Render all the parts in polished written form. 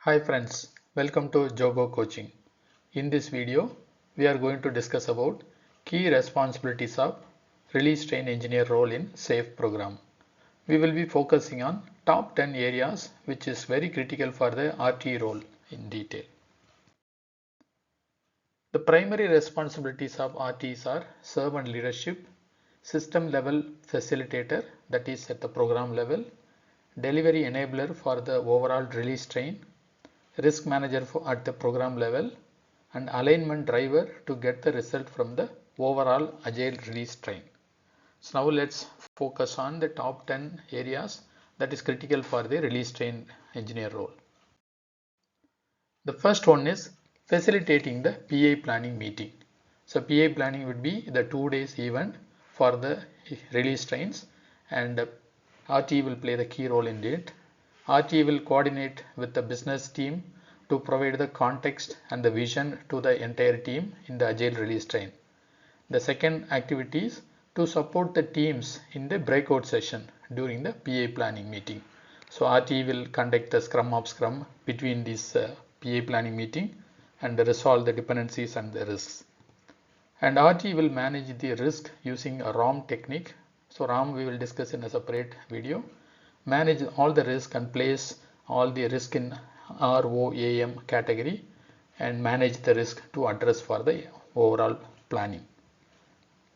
Hi friends, welcome to Jogo Coaching. In this video, we are going to discuss about key responsibilities of release train engineer role in SAFe program. We will be focusing on top 10 areas which is very critical for the RTE role in detail. The primary responsibilities of RTEs are servant leadership, system level facilitator, that is at the program level, delivery enabler for the overall release train, risk manager at the program level, and alignment driver to get the result from the overall agile release train. So now let's focus on the top 10 areas that is critical for the release train engineer role. The first one is facilitating the PA planning meeting. So PA planning would be the 2 days event for the release trains, and RTE will play the key role in it. RTE will coordinate with the business team to provide the context and the vision to the entire team in the agile release train. The second activity is to support the teams in the breakout session during the PA planning meeting. So RTE will conduct the Scrum of Scrum between these PA planning meeting and resolve the dependencies and the risks. And RTE will manage the risk using a ROM technique. So ROM we will discuss in a separate video. Manage all the risk and place all the risk in ROAM category and manage the risk to address for the overall planning.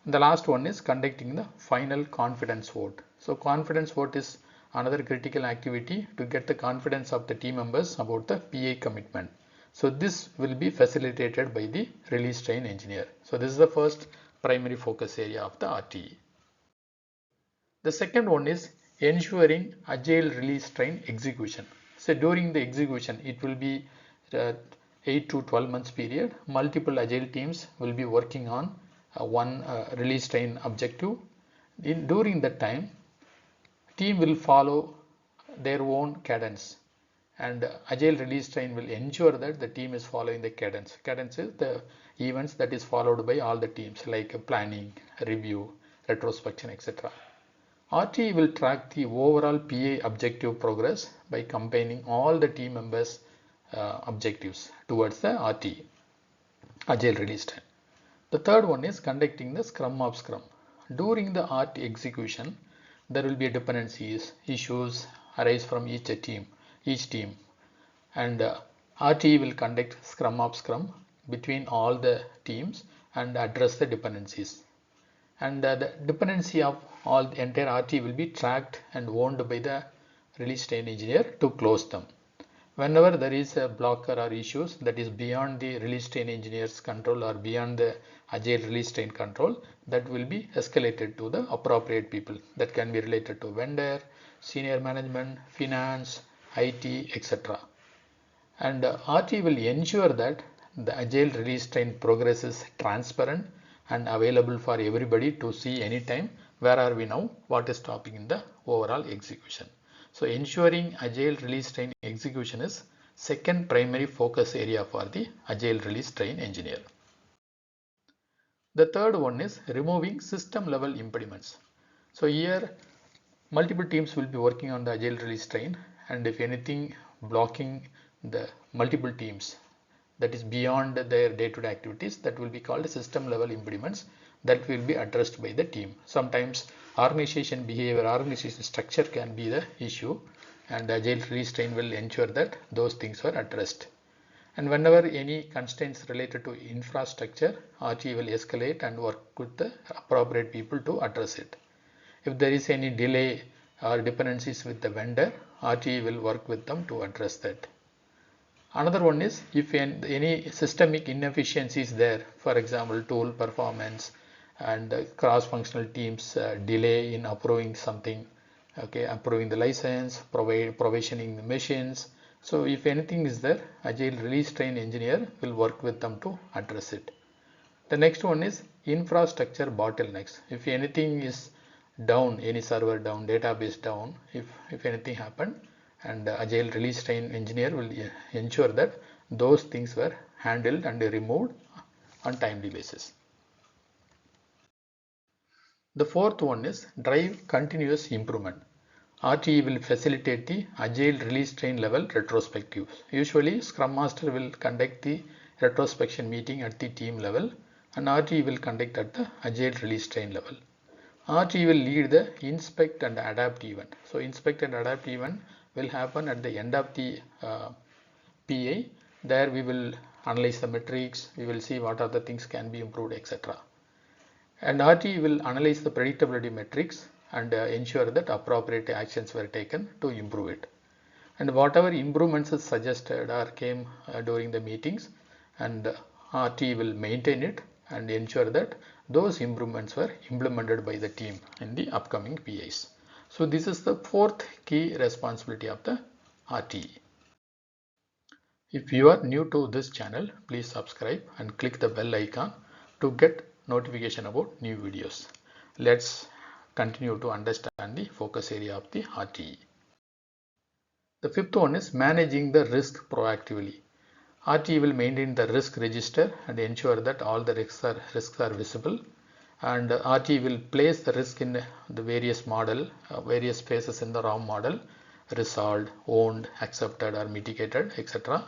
The last one is conducting the final confidence vote. So confidence vote is another critical activity to get the confidence of the team members about the PA commitment. So this will be facilitated by the release train engineer. So this is the first primary focus area of the RTE. The second one is ensuring agile release train execution. So during the execution, it will be 8 to 12 months period. Multiple agile teams will be working on one release train objective. During that time, team will follow their own cadence, and agile release train will ensure that the team is following the cadence. Cadence is the events that is followed by all the teams, like planning, review, retrospection, etc. RTE will track the overall PA objective progress by combining all the team members' objectives towards the RTE, agile release train. The third one is conducting the Scrum of Scrum. During the RTE execution, there will be dependencies, issues arise from each team, and RTE will conduct Scrum of Scrum between all the teams and address the dependencies. And the dependency of all the entire RTE will be tracked and owned by the release train engineer to close them. Whenever there is a blocker or issues that is beyond the release train engineer's control or beyond the agile release train control, that will be escalated to the appropriate people. That can be related to vendor, senior management, finance, IT, etc. And RTE will ensure that the agile release train progress is transparent and available for everybody to see anytime. Where are we now? What is stopping in the overall execution? So ensuring agile release train execution is second primary focus area for the agile release train engineer. The third one is removing system level impediments. So here multiple teams will be working on the agile release train, and if anything blocking the multiple teams that is beyond their day-to-day activities, that will be called system level impediments that will be addressed by the team. Sometimes organization behavior, organization structure can be the issue, and agile release train will ensure that those things are addressed. And whenever any constraints related to infrastructure, RTE will escalate and work with the appropriate people to address it. If there is any delay or dependencies with the vendor, RTE will work with them to address that. Another one is if any systemic inefficiency is there, for example tool performance and cross-functional teams delay in approving something, okay, approving the license, provisioning the machines. So if anything is there, agile release train engineer will work with them to address it. The next one is infrastructure bottlenecks. If anything is down, any server down, database down, if anything happened, and agile release train engineer will ensure that those things were handled and removed on timely basis. The fourth one is drive continuous improvement. RTE will facilitate the Agile release train level retrospectives. Usually, Scrum Master will conduct the retrospection meeting at the team level and RTE will conduct at the Agile release train level. RTE will lead the inspect and adapt event. So, inspect and adapt event will happen at the end of the PA. There we will analyze the metrics, we will see what other things can be improved, etc. And RTE will analyze the predictability metrics and ensure that appropriate actions were taken to improve it. And whatever improvements is suggested or came during the meetings, and RTE will maintain it and ensure that those improvements were implemented by the team in the upcoming PAs. So this is the fourth key responsibility of the RTE. If you are new to this channel, please subscribe and click the bell icon to get notification about new videos. Let's continue to understand the focus area of the RTE. The fifth one is managing the risk proactively. RTE will maintain the risk register and ensure that all the risks are visible, and RTE will place the risk in the various model, various phases in the ROM model: resolved, owned, accepted or mitigated, etc.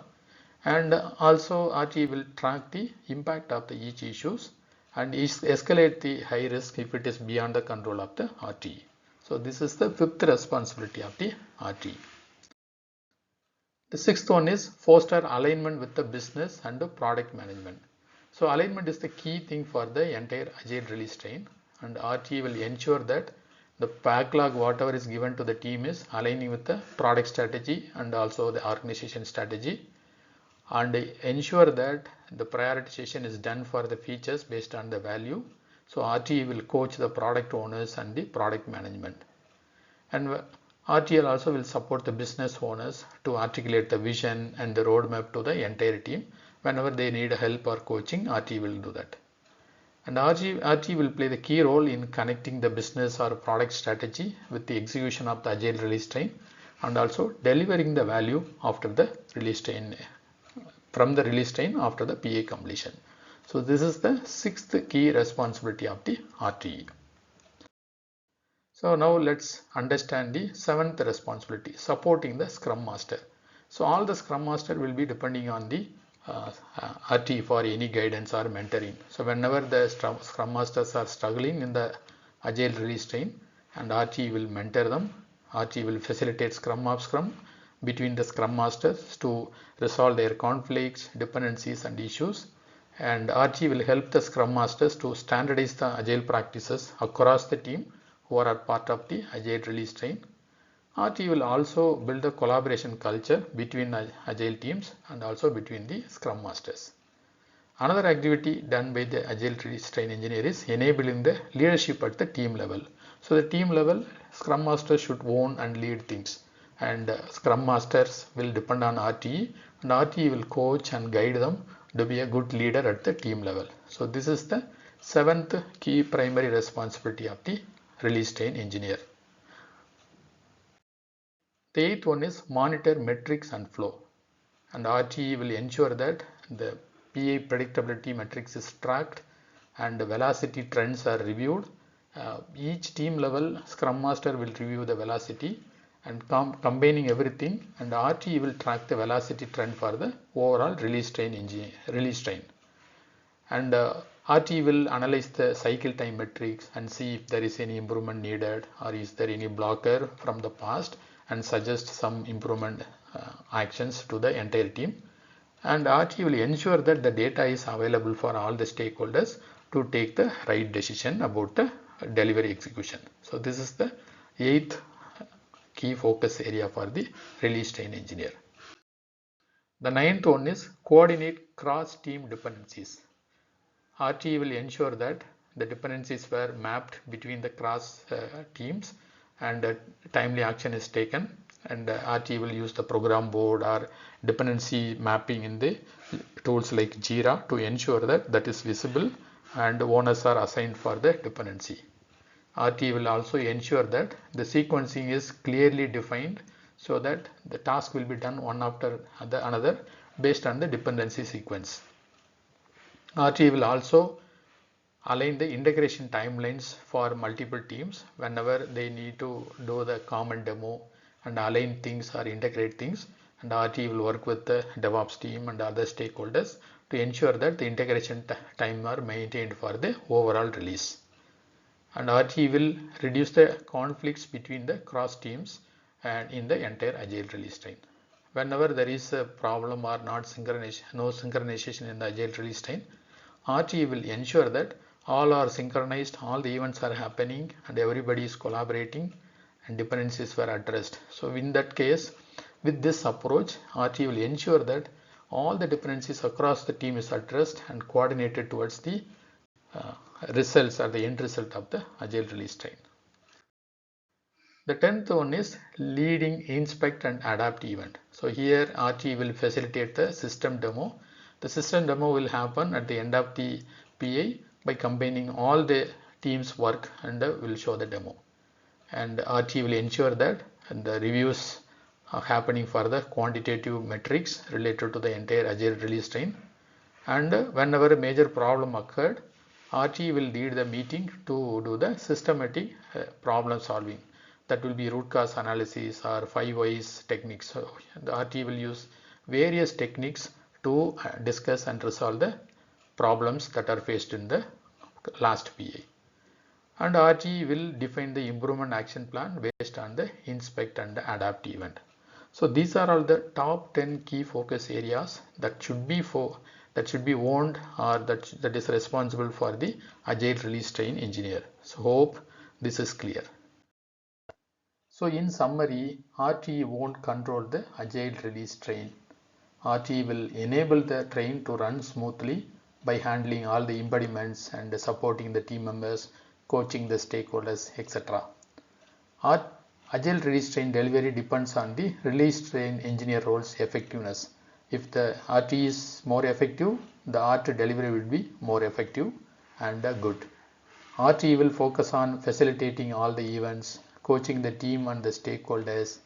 And also RTE will track the impact of the each issues and escalate the high risk if it is beyond the control of the RTE. So this is the fifth responsibility of the RTE. The sixth one is foster alignment with the business and the product management. So alignment is the key thing for the entire Agile release train, and RTE will ensure that the backlog whatever is given to the team is aligning with the product strategy and also the organization strategy, and ensure that the prioritization is done for the features based on the value. So RTE will coach the product owners and the product management, and RTE also will support the business owners to articulate the vision and the roadmap to the entire team. Whenever they need help or coaching, RTE will do that. And RTE will play the key role in connecting the business or product strategy with the execution of the Agile release train and also delivering the value after the release train, from the release train after the PA completion. So this is the sixth key responsibility of the RTE. So now let's understand the seventh responsibility, supporting the Scrum Master. So all the Scrum Master will be depending on the RTE for any guidance or mentoring. So whenever the Scrum Masters are struggling in the Agile release train, and RTE will mentor them, RTE will facilitate Scrum of Scrum between the Scrum Masters to resolve their conflicts, dependencies and issues, and RTE will help the Scrum Masters to standardize the Agile practices across the team who are part of the Agile release train. RTE will also build a collaboration culture between Agile teams and also between the Scrum Masters. Another activity done by the Agile release train engineer is enabling the leadership at the team level. So the team level, Scrum Masters should own and lead things, and Scrum Masters will depend on RTE, and RTE will coach and guide them to be a good leader at the team level. So this is the seventh key primary responsibility of the release train engineer. The eighth one is monitor metrics and flow, and RTE will ensure that the PA predictability metrics is tracked and the velocity trends are reviewed. Each team level Scrum Master will review the velocity and combining everything, and RTE will track the velocity trend for the overall release train. And RTE will analyze the cycle time metrics and see if there is any improvement needed or is there any blocker from the past, and suggest some improvement actions to the entire team. And RTE will ensure that the data is available for all the stakeholders to take the right decision about the delivery execution. So this is the eighth key focus area for the release train engineer. The ninth one is coordinate cross-team dependencies. RTE will ensure that the dependencies were mapped between the cross teams and timely action is taken, and RTE will use the program board or dependency mapping in the tools like Jira to ensure that that is visible and owners are assigned for the dependency. RTE will also ensure that the sequencing is clearly defined so that the task will be done one after another based on the dependency sequence. RTE will also align the integration timelines for multiple teams whenever they need to do the common demo and align things or integrate things, and RTE will work with the DevOps team and other stakeholders to ensure that the integration time are maintained for the overall release. And RTE will reduce the conflicts between the cross teams and in the entire agile release train. Whenever there is a problem or no synchronization in the agile release train, RTE will ensure that all are synchronized, all the events are happening and everybody is collaborating and dependencies were addressed. So in that case, with this approach, RTE will ensure that all the dependencies across the team is addressed and coordinated towards the results or the end result of the agile release train. The 10th one is leading inspect and adapt event. So here RTE will facilitate the system demo. The system demo will happen at the end of the PA by combining all the team's work and will show the demo. And RTE will ensure that the reviews are happening for the quantitative metrics related to the entire agile release train. And whenever a major problem occurred, RTE will lead the meeting to do the systematic problem solving. That will be root cause analysis or 5 whys techniques. So the RTE will use various techniques to discuss and resolve the problems that are faced in the last PA. And RTE will define the improvement action plan based on the inspect and adapt event. So these are all the top 10 key focus areas that should be owned or that is responsible for the agile release train engineer. So hope this is clear. So in summary, RTE won't control the agile release train. RTE will enable the train to run smoothly by handling all the impediments and supporting the team members, coaching the stakeholders, etc. Agile release train delivery depends on the release train engineer role's effectiveness. If the RTE is more effective, the RT delivery will be more effective and good. RTE will focus on facilitating all the events, coaching the team and the stakeholders,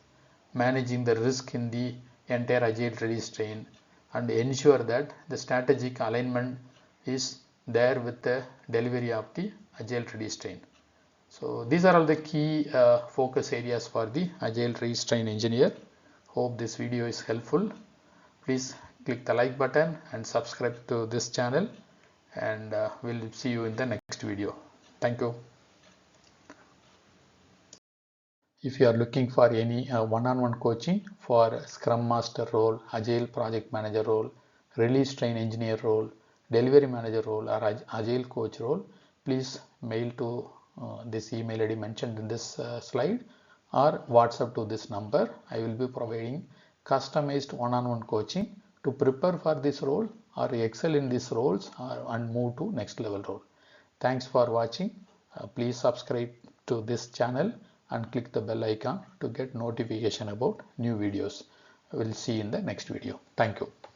managing the risk in the entire agile release train, and ensure that the strategic alignment is there with the delivery of the agile release train. So these are all the key focus areas for the agile release train engineer. Hope this video is helpful. Please click the like button and subscribe to this channel, and we'll see you in the next video. Thank you. If you are looking for any one-on-one coaching for Scrum Master role, Agile Project Manager role, Release Train Engineer role, Delivery Manager role, or Agile Coach role, please mail to this email ID mentioned in this slide or WhatsApp to this number. I will be providing customized one-on-one coaching to prepare for this role or excel in these roles and move to next level role. Thanks for watching. Please subscribe to this channel and click the bell icon to get notification about new videos. We'll see you in the next video. Thank you.